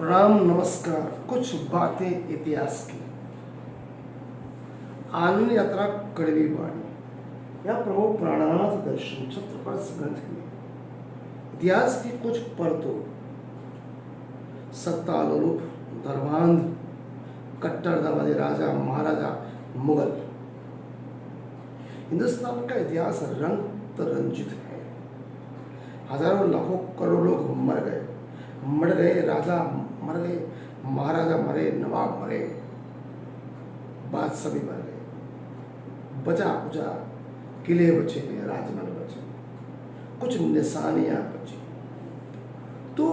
प्रणाम नमस्कार। कुछ बातें इतिहास की। आनंद यात्रा कड़वी वाणी या प्रभु प्राणनाथ दर्शन छत्रपति ग्रंथ में इतिहास की कुछ परतों सत्तालोलुप दरबांध कट्टरवादी राजा महाराजा मुगल। हिंदुस्तान का इतिहास रंग रंजित है। हजारों लाखों करोड़ों लोग मर गए, राजा मर गए, महाराजा मरे, नवाब मरे, बादशाह भी मर गए, बचा बुझा किले बचे, राजमहल बचे, कुछ निशानियां बची। तो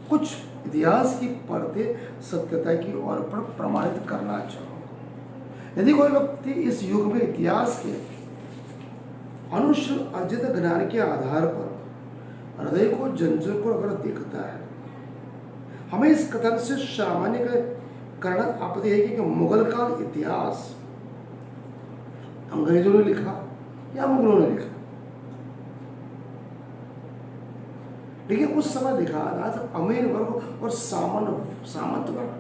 कुछ इतिहास की परतें सत्यता की ओर पर प्रमाणित करना चाहूँगा। यदि कोई व्यक्ति इस युग में इतिहास के अनुश्र अर्जित ज्ञान के आधार पर हृदय को जंजर को अगर देखता है, हमें इस कथन से सामान्य करना आपत्ति है कि मुगल काल इतिहास अंग्रेजों ने लिखा या मुगलों ने लिखा। लेकिन उस समय देखा रहा था अमीर वर्ग और सामंत वर्ग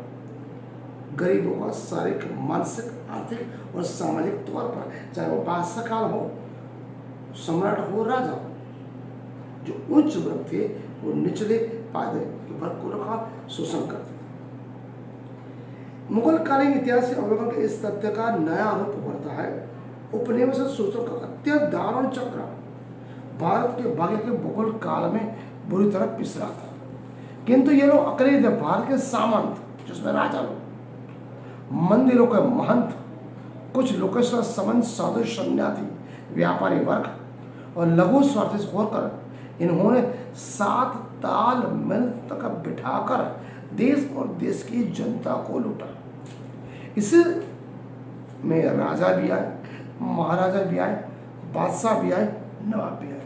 गरीबों का शारीरिक, मानसिक, आर्थिक और सामाजिक तौर पर, चाहे वो बादशाह काल हो, सम्राट हो, राजा हो, जो उच्च वर्ग थे वो निचले पायदे के वर्ग को रखा, शोषण करते थे। मुगल कालीन इतिहास से अवलोकन के इस तथ्य का नया रूप उभरता है। उपनिवेश शोषण का अत्यंत दारुण चक्र भारत के भाग्य के मुगल काल में बुरी तरह पिसरा था। किंतु ये लोग अकेले थे। भारत के सामंत, जिसमें राजा लोग, मंदिरों के महंत, कुछ लोकेश्वर संबंध साधु सन्यासी, व्यापारी वर्ग और लघु स्वार्थी होकर इन्होंने 7 ताल मिल तक बिठाकर देश और देश की जनता को लूटा। इसी में राजा भी आए, महाराजा भी आए, बादशाह भी आए, नवाब भी आए,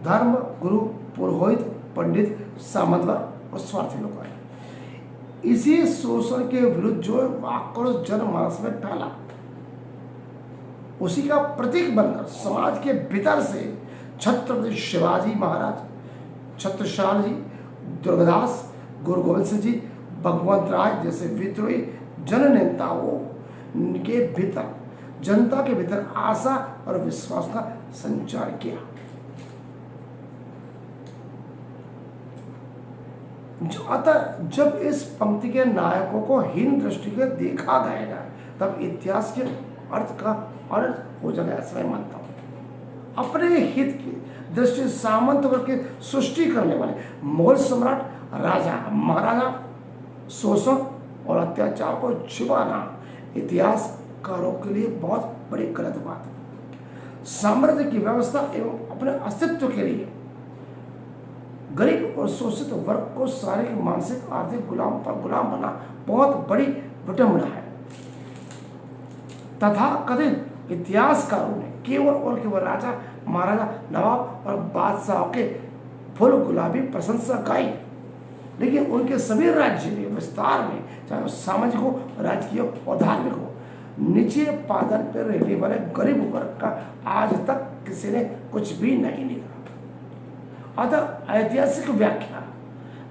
धर्म गुरु, पुरोहित, पंडित, सामंतवर और स्वार्थी लोग आए। इसी शोषण के विरुद्ध जो आक्रोश जनमानस में फैला, उसी का प्रतीक बनकर समाज के भीतर से छत्रपति शिवाजी महाराज, छत्रसाल जी, दुर्गादास, गुरु गोविंद सिंह जी, भगवंत राय जैसे विद्रोही जननेताओं के भीतर, जनता के भीतर आशा और विश्वास का संचार किया। अतः जब इस पंक्ति के नायकों को हीन दृष्टि से देखा गएगा, तब इतिहास के अर्थ का अर्थ हो जाएगा, ऐसा मैं मानता हूँ। अपने हित की दृष्टि सामंत वर्ग की सृष्टि करने वाले मुगल सम्राट, राजा, महाराजा शोषण और अत्याचार को छिपाना इतिहासकारों के लिए बहुत बड़ी गलत बात है। साम्राज्य की व्यवस्था एवं अपने अस्तित्व के लिए गरीब और शोषित वर्ग को शारीरिक, मानसिक, आर्थिक गुलाम पर गुलाम बना बहुत बड़ी विडंबना है। तथा कथित इतिहासकारों ने केवल और केवल राजा, महाराजा, नवाब और बादशाह के फुल गुलाबी प्रशंसा गाई, लेकिन उनके सभी राज्य में विस्तार में, चाहे वो सामाजिक हो, राजकीय और धार्मिक हो, नीचे पादन पर रहने वाले गरीब वर्ग का आज तक किसी ने कुछ भी नहीं लिखा। अतः ऐतिहासिक व्याख्या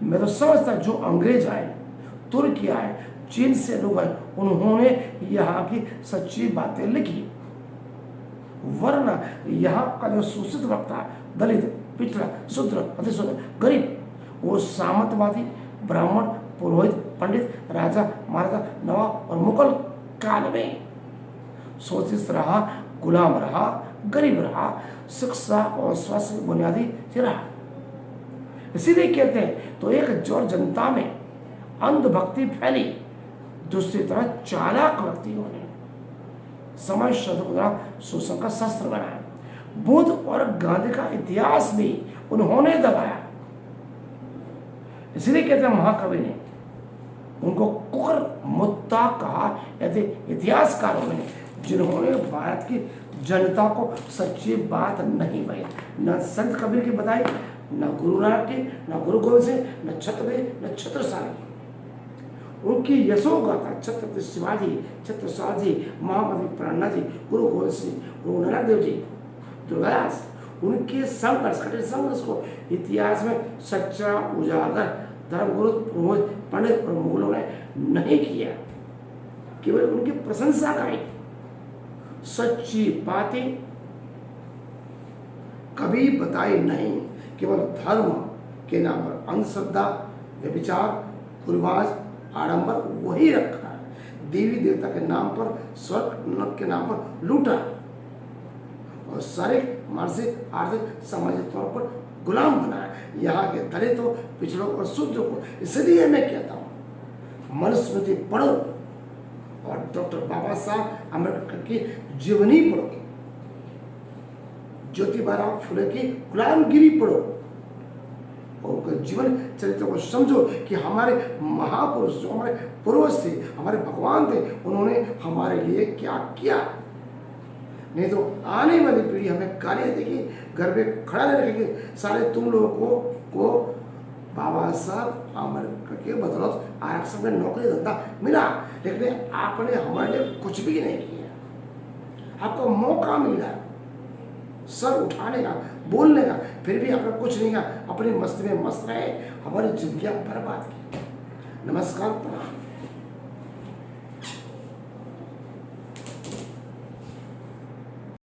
मैं तो समझता, जो अंग्रेज आए, तुर्की आए, चीन से लोग आए, उन्होंने यहाँ की सच्ची बातें लिखी, वरना यहाँ का जो शोषित वर्ग था, दलित, पिछड़ा, शूद्र, अतिशूद्र, गरीब, वो सामंतवादी, ब्राह्मण, पुरोहित, पंडित, राजा, महाराजा, नवाब और मुगल काल में शोषित रहा, गुलाम रहा, गरीब रहा, शिक्षा और स्वास्थ्य बुनियादी से रहा। इसीलिए कहते हैं, तो एक जोर जनता में अंधभक्ति फैली, दूसरी तरफ चालाक व्यक्तियों ने समाज शोषण का शस्त्र बनाया। बुद्ध और गांधी का इतिहास भी उन्होंने दबाया। इसलिए कहते हैं, महाकवि ने उनको कुकर मुत्ता कहा, यदि इतिहासकारों ने, जिन्होंने भारत की जनता को सच्ची बात नहीं बताई, न संत कबीर की बताई, न गुरु नानक की, न गुरु गोविंद सिंह, न छत्रपति, न छत्रसाल की। उनकी यशोगाथा छत्रपति शिवाजी, छत्रसाल जी, महामती प्राणनाथ जी, गुरु गोविंद सिंह, गुरु नानक देव जी, दुर्गादास, उनके संघर्ष, कठिन संघर्ष को इतिहास में सच्चा उजागर धर्मगुरु प्रमोद पंडित और मुगलों ने नहीं किया, केवल उनकी प्रशंसा करी। सच्ची बातें कभी बताई नहीं, केवल धर्म के नाम पर अंधश्रद्धा, व्यभिचार, कुरिवाज, आडंबर वही रखा है। देवी देवता के नाम पर, स्वर्ग नरक के नाम पर लूटा और शारीरिक, मानसिक, आर्थिक, सामाजिक तौर पर गुलाम बनाया यहाँ के दलितों, पिछड़ों और शूद्रों को। इसलिए मैं कहता हूँ मनुस्मृति पढ़ो और डॉक्टर बाबा साहब अम्बेडकर की जीवनी पढ़ो, ज्योतिबा फुले की गुलामगिरी पढ़ो और उनके जीवन चरित्र को समझो कि हमारे महापुरुष जो हमारे पूर्वज थे, हमारे भगवान थे, उन्होंने हमारे लिए क्या किया। नहीं तो आने वाली पीढ़ी हमें गालियाँ देगी, घर में खड़ा नहीं रखेगी। सारे तुम लोगों को बाबा साहब अम्बेडकर के बदौलत आरक्षण में नौकरी धंधा मिला, लेकिन आपने हमारे लिए कुछ भी नहीं किया। आपको मौका मिला सर उठाने का, बोलने का, फिर भी आपने कुछ नहीं कहा, अपनी मस्ती में मस्त रहे, हमारी जिंदगी बर्बाद की। नमस्कार, प्रणाम।